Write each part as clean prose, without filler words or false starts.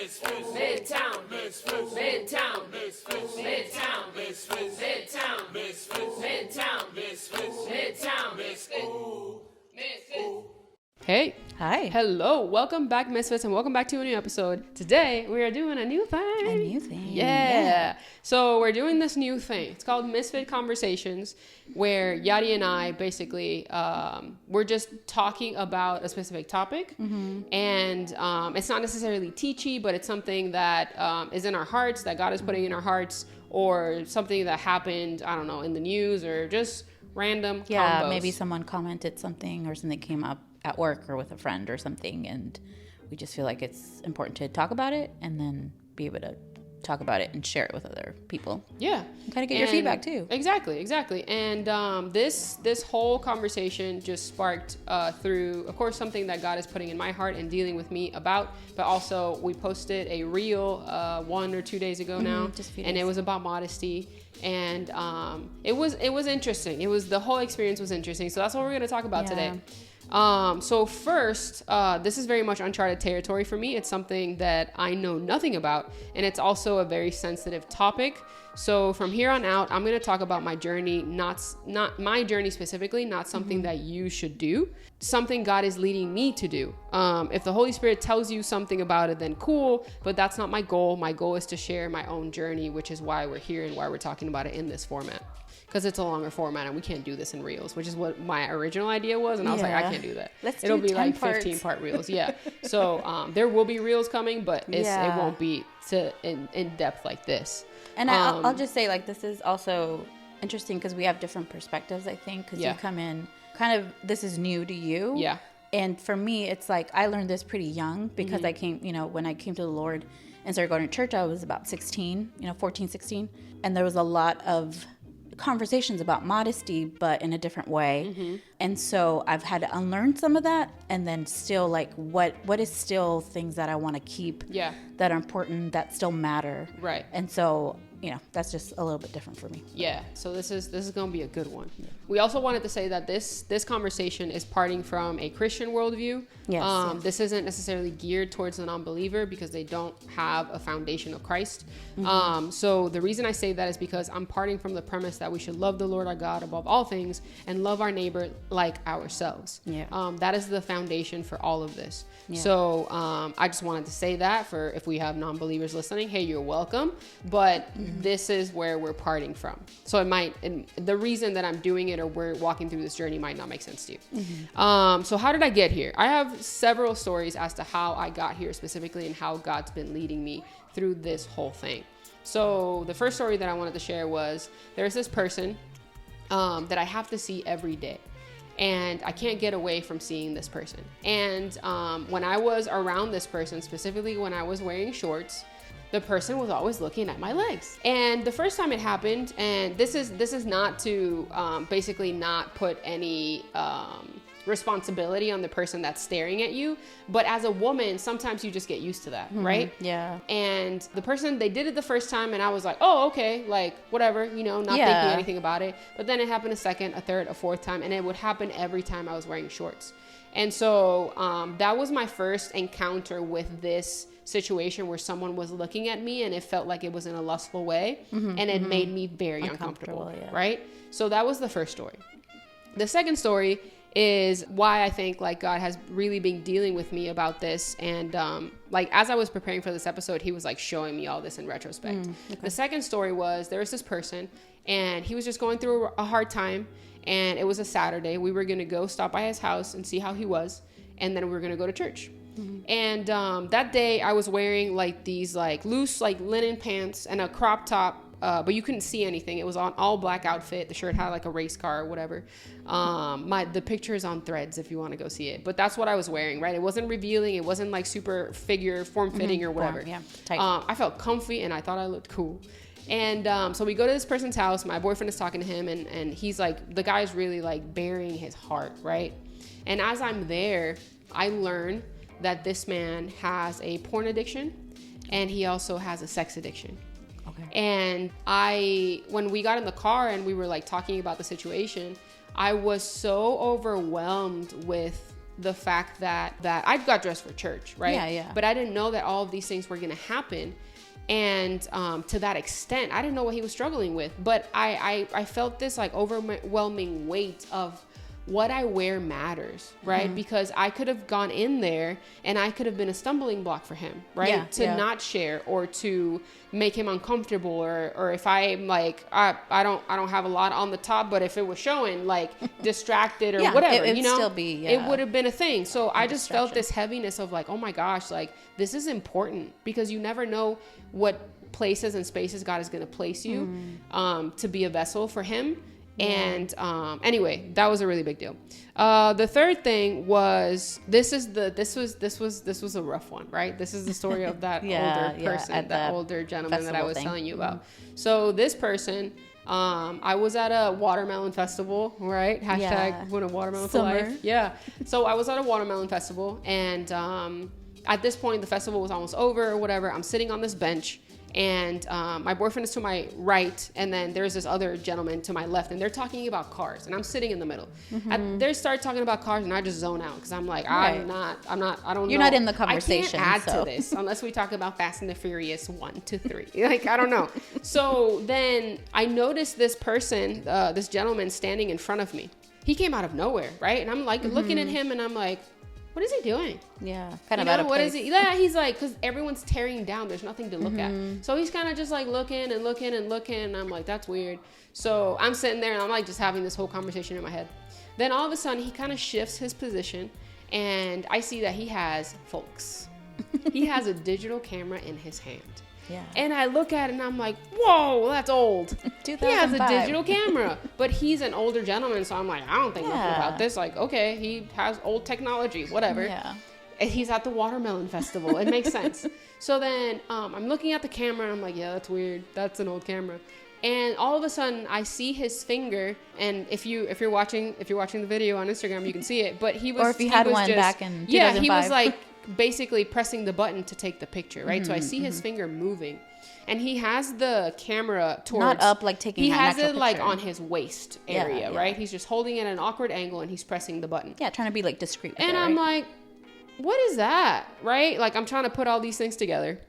Misfits, Midtown, Misfits, Midtown, Misfits, Midtown, Misfits, Midtown, Misfits, Midtown, Misfits, Midtown, Misfits. Hey. Hi. Hello. Welcome back, Misfits, and welcome back to a new episode. Today, we are doing a new thing. A new thing. Yeah. So we're doing this new thing. It's called Misfit Conversations, where Yadi and I basically, we're just talking about a specific topic. Mm-hmm. And it's not necessarily teachy, but it's something that is in our hearts, that God is putting in our hearts, or something that happened, I don't know, in the news, or just random combos. Maybe someone commented something or something came up at work or with a friend or something, and we just feel like it's important to talk about it and then be able to talk about it and share it with other people. Yeah. And kind of get your feedback too. Exactly. And this whole conversation just sparked through, of course, something that God is putting in my heart and dealing with me about, but also we posted a reel 1 or 2 days ago now, and it was about modesty. And it was interesting. The whole experience was interesting. So that's what we're going to talk about today. So first, this is very much uncharted territory for me. It's something that I know nothing about, and it's also a very sensitive topic. So from here on out, I'm going to talk about my journey, not my journey specifically, not something that you should do, something God is leading me to do. If the Holy Spirit tells you something about it, then cool, but that's not my goal. My goal is to share my own journey, which is why we're here and why we're talking about it in this format. Because it's a longer format and we can't do this in reels, which is what my original idea was. And I was like, I can't do that. It'll be like 15-part reels. Yeah. So there will be reels coming, but it won't be in depth like this. And I'll just say, like, this is also interesting because we have different perspectives, I think, because you come in kind of, this is new to you. Yeah. And for me, it's like I learned this pretty young because I came, when I came to the Lord and started going to church, I was about 16, 14, 16. And there was a lot of conversations about modesty, but in a different way. And so I've had to unlearn some of that, and then still like what is still things that I want to keep that are important, that still matter. Right. And so that's just a little bit different for me. Yeah. So this is going to be a good one. Yeah. We also wanted to say that this conversation is parting from a Christian worldview. Yes. This isn't necessarily geared towards the non-believer because they don't have a foundation of Christ. So the reason I say that is because I'm parting from the premise that we should love the Lord our God above all things and love our neighbor like ourselves. Yeah. That is the foundation for all of this. Yeah. So I just wanted to say that for if we have non-believers listening, hey, you're welcome. But this is where we're parting from. So and the reason that I'm doing it or we're walking through this journey might not make sense to you. So how did I get here? I have several stories as to how I got here specifically and how God's been leading me through this whole thing. So the first story that I wanted to share was there's this person that I have to see every day. And I can't get away from seeing this person. And when I was around this person, specifically when I was wearing shorts, the person was always looking at my legs. And the first time it happened, and this is not to basically not put any responsibility on the person that's staring at you, but as a woman, sometimes you just get used to that, right? Yeah. And the person, they did it the first time, and I was like, oh, okay, like whatever, not thinking anything about it. But then it happened a second, a third, a fourth time, and it would happen every time I was wearing shorts. And so that was my first encounter with this situation where someone was looking at me and it felt like it was in a lustful way, and it made me very uncomfortable, right? So that was the first story. The second story is why I think like God has really been dealing with me about this. And like as I was preparing for this episode, he was like showing me all this in retrospect. The second story was there was this person and he was just going through a hard time, and it was a Saturday. We were going to go stop by his house and see how he was, and then we were going to go to church. And that day I was wearing like these like loose like linen pants and a crop top, but you couldn't see anything. It was on all black outfit. The shirt had like a race car or whatever. The picture is on Threads if you want to go see it. But that's what I was wearing, right? It wasn't revealing. It wasn't like super form-fitting or whatever. Tight. I felt comfy and I thought I looked cool. And so we go to this person's house. My boyfriend is talking to him, and he's like, the guy's really like bearing his heart, right? And as I'm there, I learn that this man has a porn addiction and he also has a sex addiction. Okay. And when we got in the car and we were like talking about the situation, I was so overwhelmed with the fact that I got dressed for church, right? Yeah. But I didn't know that all of these things were going to happen. And to that extent, I didn't know what he was struggling with. But I felt this like overwhelming weight of what I wear matters, right? Because I could have gone in there and I could have been a stumbling block for him, right? To not share or to make him uncomfortable, or if I'm like, I don't have a lot on the top, but if it was showing, like distracted or whatever, it you know, still be, it would have been a thing. So I just felt this heaviness of like, oh my gosh, like this is important, because you never know what places and spaces God is going to place you to be a vessel for him. And anyway, that was a really big deal. The third thing was this was a rough one, right? This is the story of that older person, that older gentleman that I was telling you about. So this person, I was at a watermelon festival, right? Hashtag win a watermelon for life. Yeah. So I was at a watermelon festival, and at this point the festival was almost over or whatever. I'm sitting on this bench, and my boyfriend is to my right, and then there's this other gentleman to my left, and they're talking about cars, and I'm sitting in the middle. They start talking about cars, and I just zone out, because I'm like, I don't know. You're not in the conversation. I can't add to this unless we talk about Fast and the Furious 1 to 3. Like, I don't know. So then I noticed this person, this gentleman standing in front of me. He came out of nowhere, right? And I'm like looking at him, and I'm like, what is he doing? Yeah, kind of out of place. What is he? Yeah, he's like, because everyone's tearing down. There's nothing to look at. So he's kind of just like looking. And I'm like, that's weird. So I'm sitting there, and I'm like just having this whole conversation in my head. Then all of a sudden, he kind of shifts his position, and I see that he has, folks, he has a digital camera in his hand. Yeah. And I look at it, and I'm like, whoa, that's old. He has a digital camera. But he's an older gentleman, so I'm like, I don't think nothing about this. Like, okay, he has old technology, whatever. Yeah. And he's at the watermelon festival. It makes sense. So then I'm looking at the camera, and I'm like, yeah, that's weird. That's an old camera. And all of a sudden, I see his finger. And if you're watching the video on Instagram, you can see it. But he was, or if you had one back in 2005. Yeah, he was like basically pressing the button to take the picture, right? So I see his finger moving, and he has the camera towards, not up like taking. He has it picture. like on his waist area, right? He's just holding it at an awkward angle, and he's pressing the button. Yeah, trying to be like discreet. And I'm like, what is that, right? Like, I'm trying to put all these things together,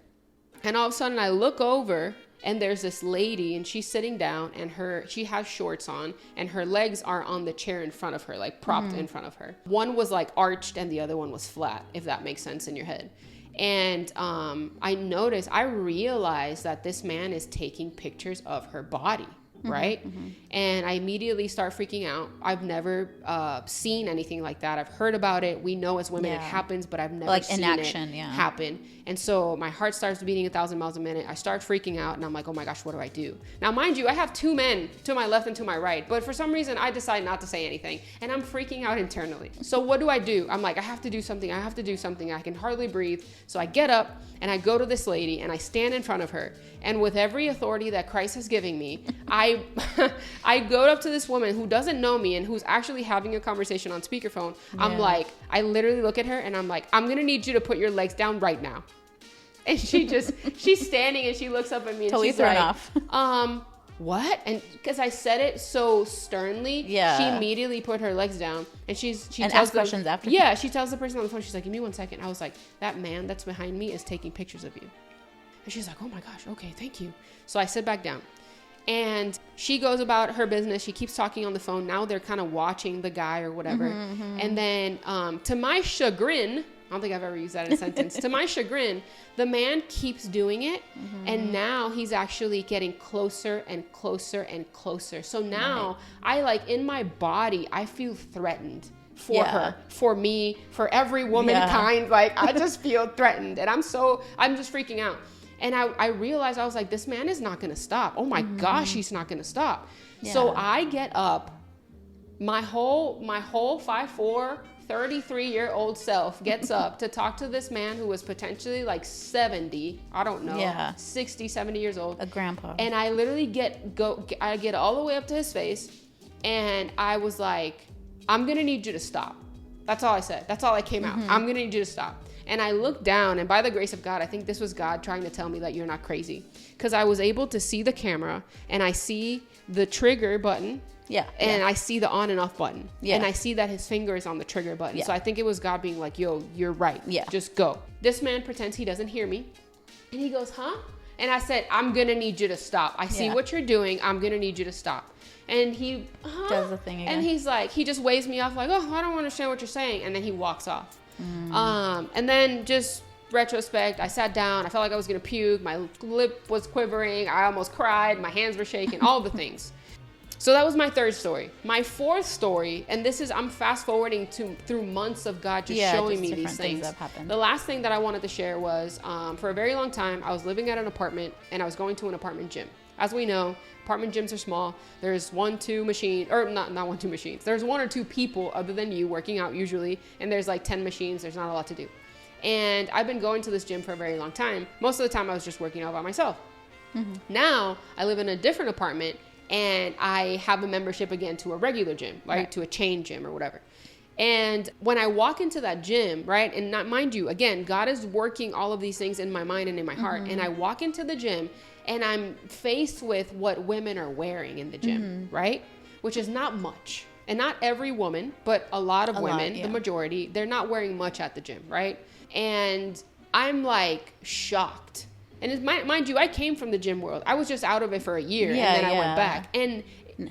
and all of a sudden I look over, and there's this lady, and she's sitting down, and she has shorts on, and her legs are on the chair in front of her, like propped in front of her. One was like arched, and the other one was flat, if that makes sense in your head. And I realized that this man is taking pictures of her body, right? And I immediately start freaking out. I've never seen anything like that. I've heard about it. We know as women it happens, but I've never seen it happen. And so my heart starts beating 1,000 miles a minute. I start freaking out, and I'm like, oh my gosh, what do I do? Now, mind you, I have two men to my left and to my right, but for some reason I decide not to say anything, and I'm freaking out internally. So what do? I'm like, I have to do something. I can hardly breathe. So I get up, and I go to this lady, and I stand in front of her. And with every authority that Christ has given me, I go up to this woman who doesn't know me and who's actually having a conversation on speakerphone. I'm like, I literally look at her, and I'm like, I'm going to need you to put your legs down right now. And she's standing, and she looks up at me, and totally she's thrown like, off. What? And because I said it so sternly, she immediately put her legs down, and she tells questions after. Yeah, she tells the person on the phone, she's like, give me 1 second. I was like, that man that's behind me is taking pictures of you. And she's like, oh my gosh, okay, thank you. So I sit back down, and she goes about her business. She keeps talking on the phone. Now they're kind of watching the guy or whatever. And then to my chagrin, I don't think I've ever used that in a sentence. To my chagrin, the man keeps doing it. And now he's actually getting closer and closer and closer. So now I like in my body, I feel threatened for her, for me, for every womankind. Like I just feel threatened, and I'm just freaking out. And I realized, I was like, this man is not going to stop. Oh my gosh, he's not going to stop. So I get up, my whole 5'4", 33-year-old self gets up to talk to this man who was potentially like 70, I don't know, 60, 70 years old. A grandpa. And I literally I get all the way up to his face, and I was like, I'm going to need you to stop. That's all I said. That's all that came out. I'm going to need you to stop. And I looked down, and by the grace of God, I think this was God trying to tell me that you're not crazy. Because I was able to see the camera, and I see the trigger button, Yeah. And I see the on and off button. Yeah. And I see that his finger is on the trigger button. Yeah. So I think it was God being like, yo, you're right. Yeah. Just go. This man pretends he doesn't hear me. And he goes, huh? And I said, I'm going to need you to stop. I see what you're doing. I'm going to need you to stop. And he does the thing again. And he's like, he just waves me off like, oh, I don't understand what you're saying. And then he walks off. And then just retrospect, I sat down. I felt like I was going to puke. My lip was quivering. I almost cried. My hands were shaking, all the things. So that was my third story. My fourth story, and this is, I'm fast forwarding through months of God just showing me these things. That happened. The last thing that I wanted to share was, for a very long time, I was living at an apartment and I was going to an apartment gym. As we know, apartment gyms are small. There's 1-2 machines, or not 1-2 machines. There's 1 or 2 people other than you working out usually. And there's like 10 machines. There's not a lot to do. And I've been going to this gym for a very long time. Most of the time I was just working out by myself. Now I live in a different apartment and I have a membership again to a regular gym, right? To a chain gym or whatever. And when I walk into that gym, right? And not, mind you, again, God is working all of these things in my mind and in my heart. And I walk into the gym and I'm faced with what women are wearing in the gym, right? Which is not much. And not every woman, but a lot of women, the majority, they're not wearing much at the gym, right? And I'm like shocked. And mind you, I came from the gym world. I was just out of it for a year and then I went back. And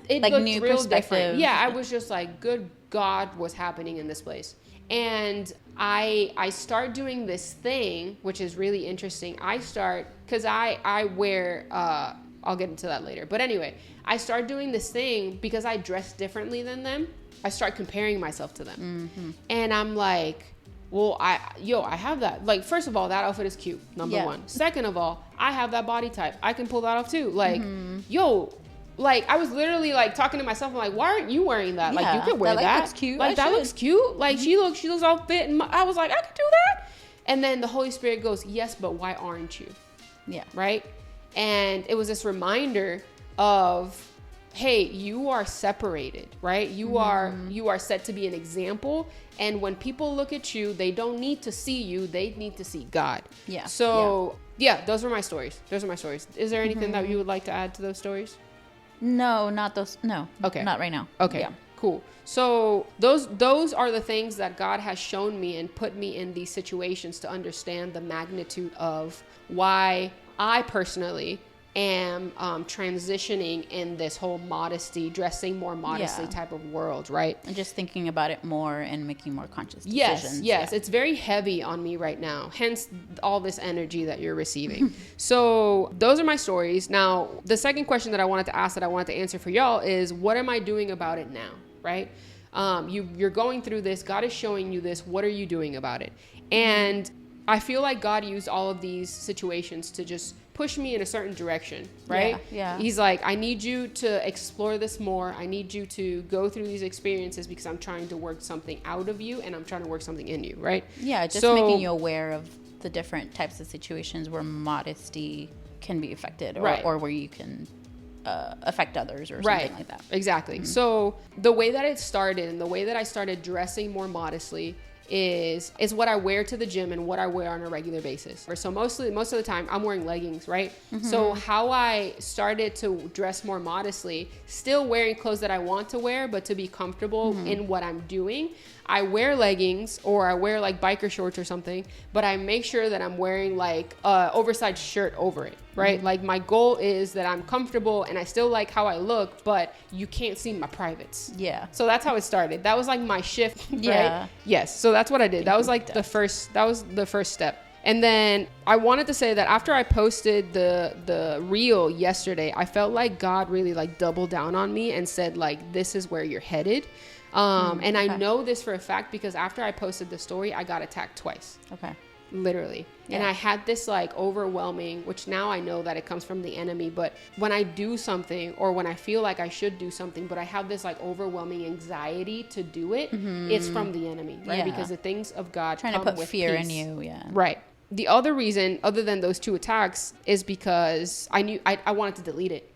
it like looked real different. Yeah, I was just like, good God, what's happening in this place? And I start doing this thing, which is really interesting. Because I wear, I'll get into that later. But anyway, I start doing this thing because I dress differently than them. I start comparing myself to them. And I'm like, well, I have that. Like, first of all, that outfit is cute, number one. Second of all, I have that body type. I can pull that off too. Like, like, I was literally like talking to myself. I'm like, why aren't you wearing that? Like, you could wear that. Looks cute. Like, that looks cute. Like, she looks all fit. And I was like, I could do that. And then the Holy Spirit goes, yes, but why aren't you? Yeah. Right. And it was this reminder of, hey, you are separated, right? You are set to be an example. And when people look at you, they don't need to see you. They need to see God. Yeah. So those were my stories. Is there anything that you would like to add to those stories? No, not those. No. Okay. Not right now. Okay. Yeah. Cool. So those are the things that God has shown me and put me in these situations to understand the magnitude of why I personally am transitioning in this whole modesty, dressing more modestly type of world, right? And just thinking about it more and making more conscious decisions. Yes. It's very heavy on me right now, hence all this energy that you're receiving. So those are my stories. Now, the second question that I wanted to ask, that I wanted to answer for y'all is, what am I doing about it now, right? You're going through this. God is showing you this. What are you doing about it? And I feel like God used all of these situations to just push me in a certain direction, right? Yeah. He's like, I need you to explore this more. I need you to go through these experiences because I'm trying to work something out of you and I'm trying to work something in you, right? Yeah, just making you aware of the different types of situations where modesty can be affected or where you can affect others or something like that. Exactly. So the way that it started and the way that I started dressing more modestly is what I wear to the gym and what I wear on a regular basis. So most of the time I'm wearing leggings, right? So how I started to dress more modestly, still wearing clothes that I want to wear, but to be comfortable in what I'm doing, I wear leggings or I wear like biker shorts or something, but I make sure that I'm wearing like a oversized shirt over it, right? Like my goal is that I'm comfortable and I still like how I look, but you can't see my privates. Yeah. So that's how it started. That was like my shift, right? Yeah. Yes. So that's what I did. That was like the first step. And then I wanted to say that after I posted the reel yesterday, I felt like God really like doubled down on me and said like, this is where you're headed. And I know this for a fact because after I posted the story, I got attacked twice. Okay. Literally. Yeah. And I had this like overwhelming, which now I know that it comes from the enemy, but when I do something or when I feel like I should do something, but I have this like overwhelming anxiety to do it, it's from the enemy, right? Yeah. Because the things of God trying to put fear in you. Yeah. Right. The other reason, other than those two attacks, is because I knew I wanted to delete it.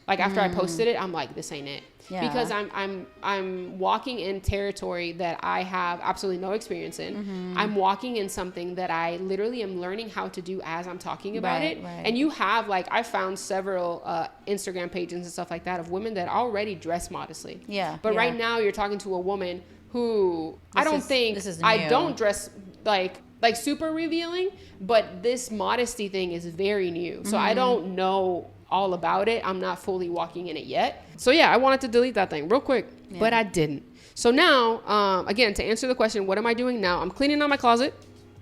Like after I posted it, I'm like, this ain't it. Yeah. Because I'm walking in territory that I have absolutely no experience in. I'm walking in something that I literally am learning how to do as I'm talking about it. Right. And you have, like, I found several Instagram pages and stuff like that of women that already dress modestly. Yeah. But right now you're talking to a woman who I don't dress like super revealing, but this modesty thing is very new. So I don't know all about it. I'm not fully walking in it yet. So yeah, I wanted to delete that thing real quick, but I didn't. So now, again, to answer the question, what am I doing now? I'm cleaning out my closet.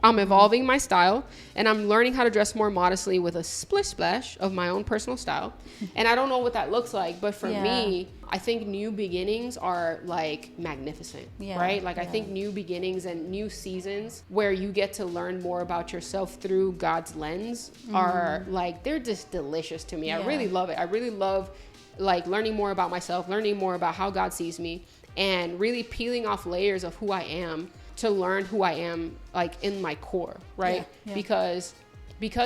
I'm evolving my style, and I'm learning how to dress more modestly with a splish splash of my own personal style. And I don't know what that looks like, but for me, I think new beginnings are like magnificent, right? Like I think new beginnings and new seasons where you get to learn more about yourself through God's lens are like, they're just delicious to me. I really love it. I really love like learning more about myself, learning more about how God sees me, and really peeling off layers of who I am to learn who I am, like in my core, right? Because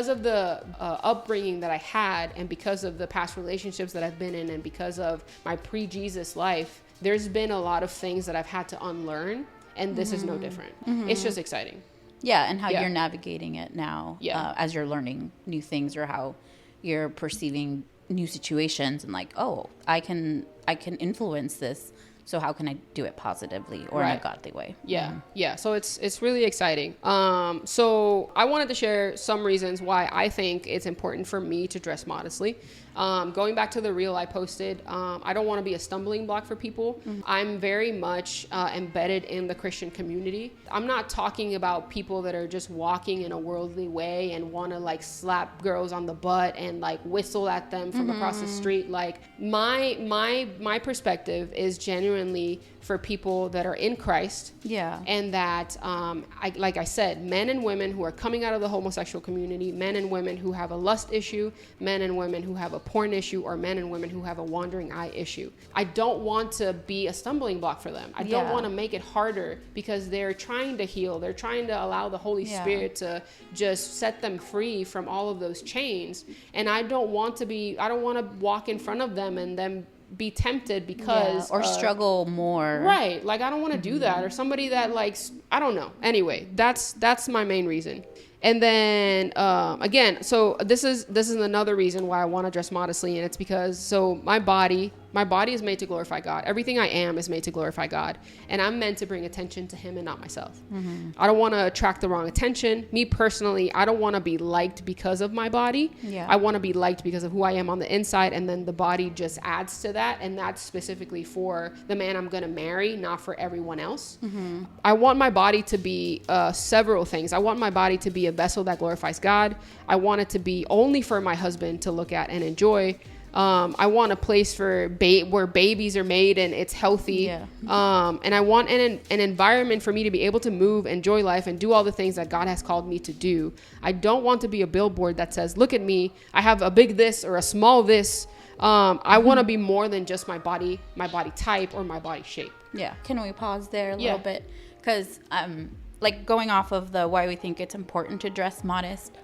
of the upbringing that I had, and because of the past relationships that I've been in, and because of my pre-Jesus life, there's been a lot of things that I've had to unlearn, and this is no different. It's just exciting. Yeah, and how you're navigating it now as you're learning new things, or how you're perceiving new situations, and like, oh, I can influence this. So how can I do it positively or in a godly way? Yeah. So it's really exciting. So I wanted to share some reasons why I think it's important for me to dress modestly. Going back to the reel I posted, I don't want to be a stumbling block for people. I'm very much embedded in the Christian community. I'm not talking about people that are just walking in a worldly way and want to like slap girls on the butt and like whistle at them from across the street. Like my perspective is genuinely for people that are in Christ. Yeah. And that, like I said, men and women who are coming out of the homosexual community, men and women who have a lust issue, men and women who have a porn issue, or men and women who have a wandering eye issue. I don't want to be a stumbling block for them. I don't want to make it harder, because they're trying to heal. They're trying to allow the Holy Spirit to just set them free from all of those chains. And I don't want to walk in front of them and then be tempted because or struggle more, right? Like I don't want to do that, or somebody that likes, I don't know. Anyway, that's my main reason. And then again, so this is another reason why I want to dress modestly, and it's because my body is made to glorify God. Everything I am is made to glorify God, and I'm meant to bring attention to Him and not myself. I don't want to attract the wrong attention. Me personally, I don't want to be liked because of my body. I want to be liked because of who I am on the inside, and then the body just adds to that, and that's specifically for the man I'm going to marry, not for everyone else. I want my body to be several things. I want my body to be a vessel that glorifies God. I want it to be only for my husband to look at and enjoy. I want a place for where babies are made and it's healthy. And I want an environment for me to be able to move, enjoy life, and do all the things that God has called me to do. I don't want to be a billboard that says, look at me, I have a big this or a small this. I want to be more than just my body type or my body shape. Yeah. Can we pause there a little bit? Because like going off of the why we think it's important to dress modest.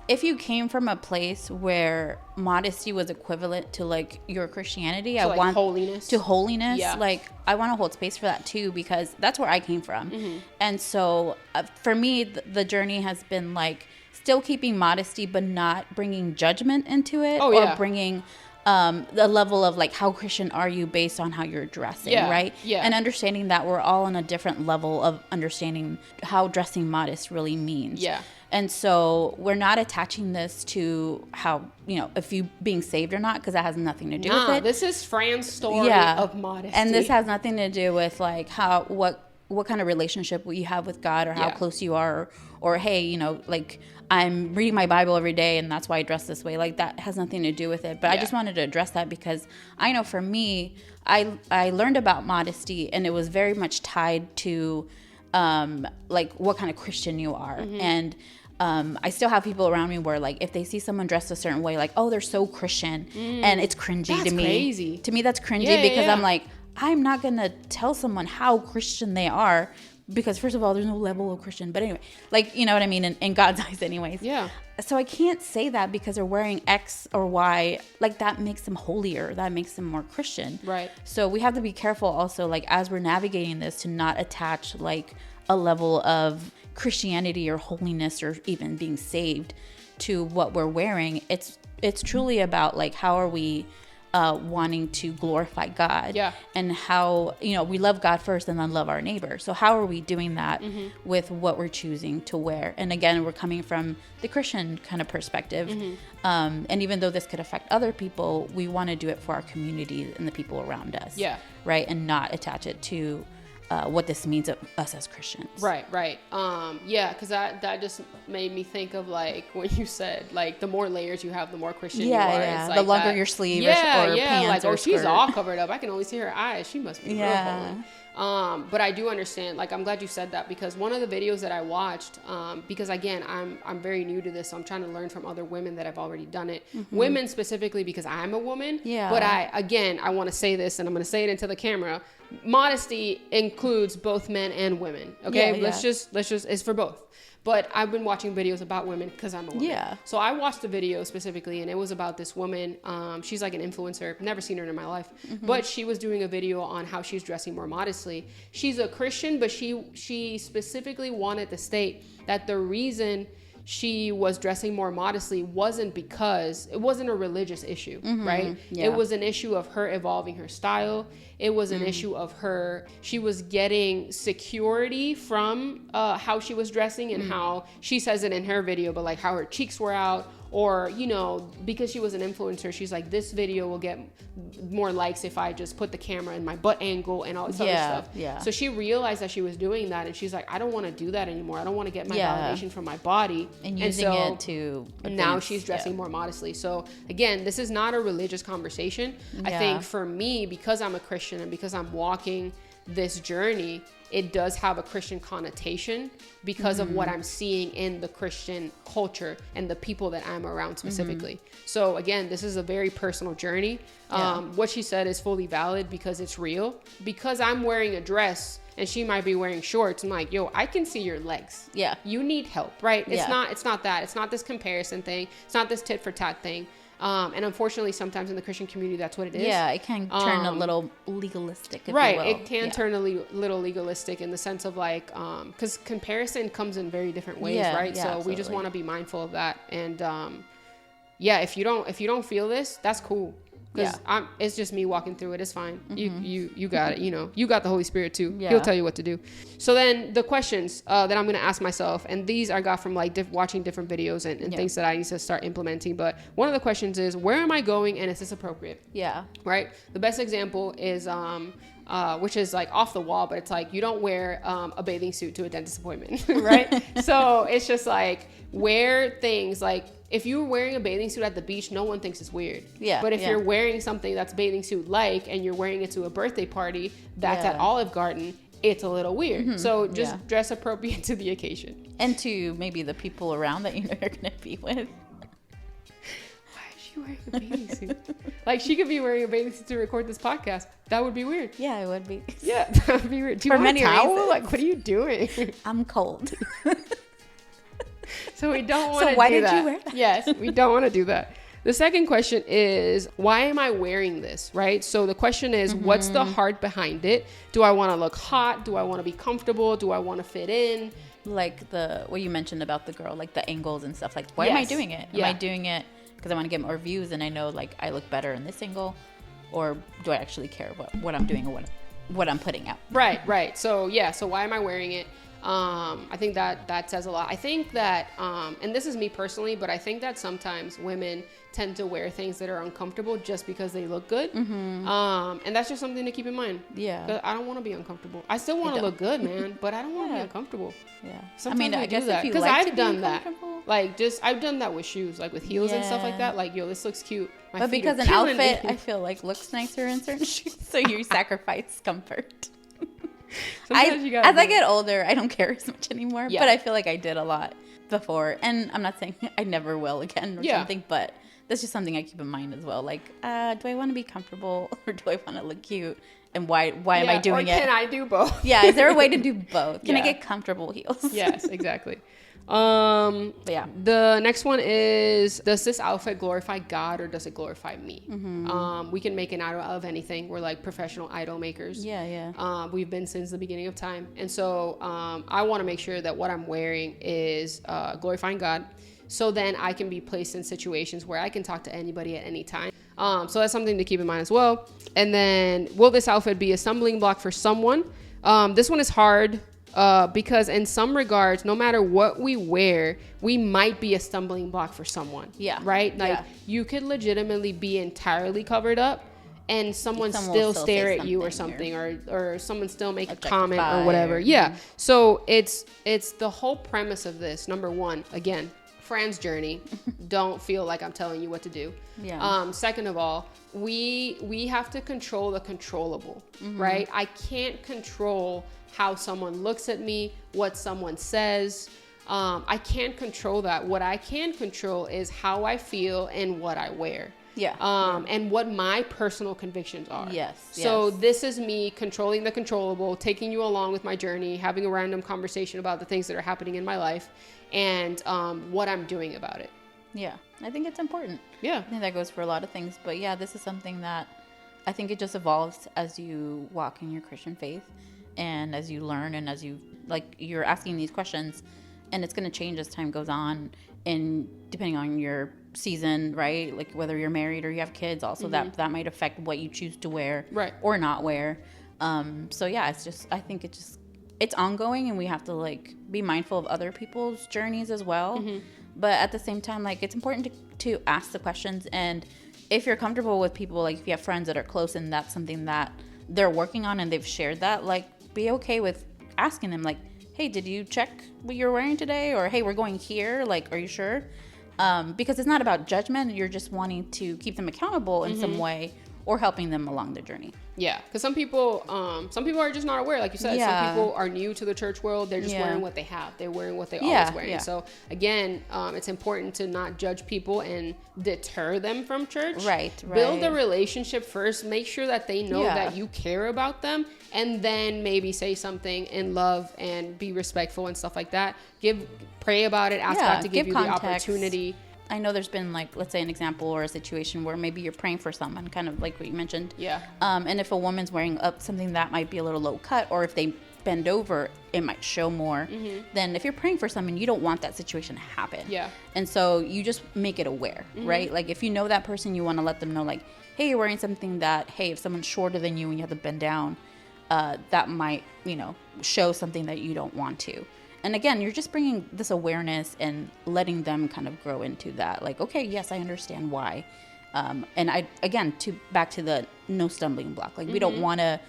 If you came from a place where modesty was equivalent to like your Christianity, I want holiness. Like I want to hold space for that too, because that's where I came from. And so for me, the journey has been like still keeping modesty, but not bringing judgment into it or bringing the level of like, how Christian are you based on how you're dressing, right? And understanding that we're all on a different level of understanding how dressing modest really means. And so we're not attaching this to how, if you being saved or not, because that has nothing to do with it. This is Fran's story of modesty. And this has nothing to do with like what kind of relationship you have with God, or how close you are, or hey, like I'm reading my Bible every day and that's why I dress this way. Like that has nothing to do with it. But I just wanted to address that, because I know for me, I learned about modesty, and it was very much tied to like what kind of Christian you are. And I still have people around me where like if they see someone dressed a certain way, like, oh, they're so Christian, and it's cringy to me. Crazy. To me, that's cringy, because I'm like, I'm not going to tell someone how Christian they are, because first of all, there's no level of Christian, but anyway, like, you know what I mean? In God's eyes anyways. Yeah. So I can't say that because they're wearing X or Y, like that makes them holier. That makes them more Christian. Right. So we have to be careful also, like, as we're navigating this, to not attach like a level of Christianity or holiness or even being saved to what we're wearing. It's truly about like, how are we wanting to glorify God, and how, you know, we love God first and then love our neighbor. So how are we doing that with what we're choosing to wear? And again, we're coming from the Christian kind of perspective. And even though this could affect other people, we want to do it for our community and the people around us. Yeah. Right. And not attach it to what this means of us as Christians. Right. Yeah, because that just made me think of like when you said like the more layers you have, the more Christian you are. Yeah. Like the longer your sleeve or pants like, or she's skirt. all covered up. I can only see her eyes. She must be real holy. But I do understand. Like, I'm glad you said that, because one of the videos that I watched, because again, I'm very new to this, so I'm trying to learn from other women that have already done it. Women specifically, because I'm a woman. Yeah. But I want to say this, and I'm going to say it into the camera. Modesty includes both men and women. Okay. Let's just it's for both. But I've been watching videos about women because I'm a woman. Yeah. So I watched a video specifically, and it was about this woman. She's like an influencer. Never seen her in my life. But she was doing a video on how she's dressing more modestly. She's a Christian, but she specifically wanted to state that the reason she was dressing more modestly wasn't because it wasn't a religious issue, right? Yeah. It was an issue of her evolving her style. It was an issue of she was getting security from how she was dressing and how she says it in her video, but like how her cheeks were out, or, you know, because she was an influencer, she's like, this video will get more likes if I just put the camera in my butt angle and all this other stuff. Yeah. So she realized that she was doing that, and she's like, I don't want to do that anymore. I don't want to get my validation from my body. And using it to advance. Now she's dressing more modestly. So again, this is not a religious conversation. I think for me, because I'm a Christian and because I'm walking this journey, it does have a Christian connotation because of what I'm seeing in the Christian culture and the people that I'm around specifically. So again, this is a very personal journey. What she said is fully valid because it's real. Because I'm wearing a dress and she might be wearing shorts, I'm like, yo, I can see your legs. Yeah. You need help, right? It's not that. It's not this comparison thing. It's not this tit for tat thing. And unfortunately, sometimes in the Christian community, that's what it is. Yeah, it can turn a little legalistic, if right, you will. It can turn a little legalistic in the sense of like, because comparison comes in very different ways, right? So absolutely. We just want to be mindful of that. And if you don't feel this, that's cool. Because it's just me walking through it. It's fine. You got it. You know, you got the Holy Spirit too. Yeah. He'll tell you what to do. So then the questions that I'm going to ask myself, and these I got from like watching different videos and things that I need to start implementing. But one of the questions is, where am I going, and is this appropriate? Yeah. Right. The best example is which is like off the wall, but it's like you don't wear a bathing suit to a dentist appointment, right? So it's just like wear things like, if you're wearing a bathing suit at the beach, no one thinks it's weird. Yeah. But if you're wearing something that's bathing suit like, and you're wearing it to a birthday party that's at Olive Garden, it's a little weird. So just dress appropriate to the occasion. And to maybe the people around that you know you're going to be with. Wearing a bathing suit. Like, she could be wearing a bathing suit to record this podcast. That would be weird. Yeah, it would be. Yeah, that would be weird. Do you want a towel? Reasons. Like, what are you doing? I'm cold. So we don't want to do that. So why did you wear that? Yes, we don't want to do that. The second question is, why am I wearing this, right? So the question is, what's the heart behind it? Do I want to look hot? Do I want to be comfortable? Do I want to fit in? Like what you mentioned about the girl, like the angles and stuff. Like, why am I doing it? Am I doing it because I want to get more views and I know like I look better in this angle? Or do I actually care what I'm doing or what I'm putting out? Right. So so why am I wearing it? I think that says a lot. I think that, and this is me personally, but I think that sometimes women tend to wear things that are uncomfortable just because they look good. And that's just something to keep in mind. Yeah. I don't want to be uncomfortable. I still want to look good, man, but I don't want to be uncomfortable. Yeah. Sometimes I guess that because I've done that. Like, I've done that with shoes, like with heels and stuff like that. Like, yo, this looks cute. But because an outfit, I feel like looks nicer in certain shoes, so you sacrifice comfort. As I get older, I don't care as much anymore, but I feel like I did a lot before, and I'm not saying I never will again or something, but that's just something I keep in mind as well. Like, do I want to be comfortable or do I want to look cute? and why am I doing it? Can I do both? Yeah, is there a way to do both? Can I Yeah. get comfortable heels? Yes, exactly. But yeah. The next one is, does this outfit glorify God or does it glorify me? We can make an idol of anything. We're like professional idol makers. Yeah. We've been since the beginning of time. And so I want to make sure that what I'm wearing is glorifying God. So then I can be placed in situations where I can talk to anybody at any time. So that's something to keep in mind as well. And then, will this outfit be a stumbling block for someone? This one is hard. Because in some regards, no matter what we wear, we might be a stumbling block for someone. Yeah. Right? Like you could legitimately be entirely covered up and someone still stare at you or something, or someone still make a comment or whatever. Yeah. So it's the whole premise of this. Number one, again, Fran's journey. Don't feel like I'm telling you what to do. Yeah. Second of all, we have to control the controllable, right? I can't control how someone looks at me, what someone says. I can't control that. What I can control is how I feel and what I wear. Yeah. And what my personal convictions are. Yes. So this is me controlling the controllable, taking you along with my journey, having a random conversation about the things that are happening in my life, and what I'm doing about it. Yeah. I think it's important. Yeah. I think that goes for a lot of things. But yeah, this is something that I think it just evolves as you walk in your Christian faith. And as you learn and as you, like, you're asking these questions, and it's going to change as time goes on, and depending on your season, right? Like whether you're married or you have kids, also that might affect what you choose to wear or not wear. So yeah, I think it's ongoing, and we have to like be mindful of other people's journeys as well. But at the same time, like, it's important to ask the questions. And if you're comfortable with people, like if you have friends that are close and that's something that they're working on and they've shared that, like, be okay with asking them, like, hey, did you check what you're wearing today? Or, hey, we're going here. Like, are you sure? Because it's not about judgment. You're just wanting to keep them accountable in some way, or helping them along their journey. Yeah, because some people are just not aware, like you said. Yeah. Some people are new to the church world. They're just wearing what they have. They're wearing what they always wearing. Yeah. So again, it's important to not judge people and deter them from church. Right. Build a relationship first. Make sure that they know that you care about them, and then maybe say something in love and be respectful and stuff like that. Pray about it. Ask God to give you context. the opportunity. I know there's been, like, let's say an example or a situation where maybe you're praying for someone, kind of like what you mentioned. Yeah. And if a woman's wearing up something that might be a little low cut, or if they bend over, it might show more. Then if you're praying for someone, you don't want that situation to happen. Yeah. And so you just make it aware, right? Like, if you know that person, you want to let them know, like, hey, you're wearing something that, hey, if someone's shorter than you and you have to bend down, that might, show something that you don't want to. And again, you're just bringing this awareness and letting them kind of grow into that. Like, okay, yes, I understand why. And back to the no stumbling block. Like, we don't want to,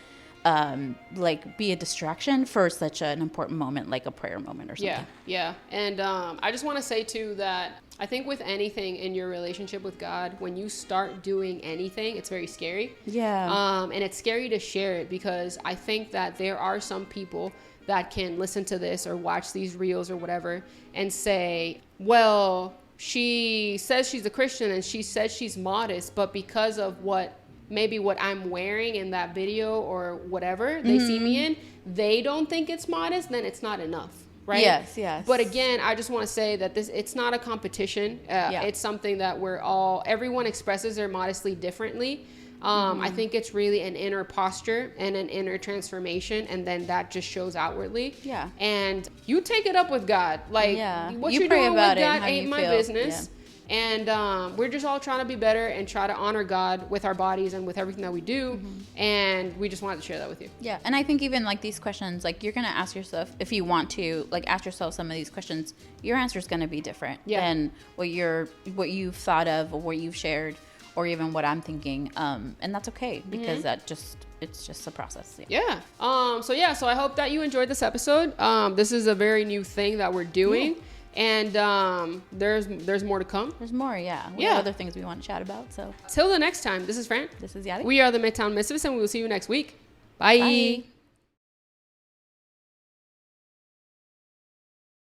be a distraction for such an important moment, like a prayer moment or something. Yeah. And I just want to say too that I think with anything in your relationship with God, when you start doing anything, it's very scary. Yeah. And it's scary to share it, because I think that there are some people that can listen to this or watch these reels or whatever and say, well, she says she's a Christian and she says she's modest, but because of what I'm wearing in that video or whatever they see me in, they don't think it's modest, then it's not enough. Right? Yes. But again, I just want to say that it's not a competition. It's something that everyone expresses their modesty differently. I think it's really an inner posture and an inner transformation, and then that just shows outwardly. Yeah. And you take it up with God. Like, what You you're pray doing about with it God and how ain't you my feel. business. And we're just all trying to be better and try to honor God with our bodies and with everything that we do. And we just wanted to share that with you. Yeah. And I think even like these questions, like, you're going to ask yourself, if you want to, like, ask yourself some of these questions, your answer is going to be different than what you've thought of or what you've shared, or even what I'm thinking. And that's okay, because it's just a process. Yeah. So I hope that you enjoyed this episode. This is a very new thing that we're doing. And there's more to come. There's more, yeah. We have other things we want to chat about. So till the next time, this is Fran. This is Yadi. We are the Midtown Misfits, and we will see you next week. Bye. Bye.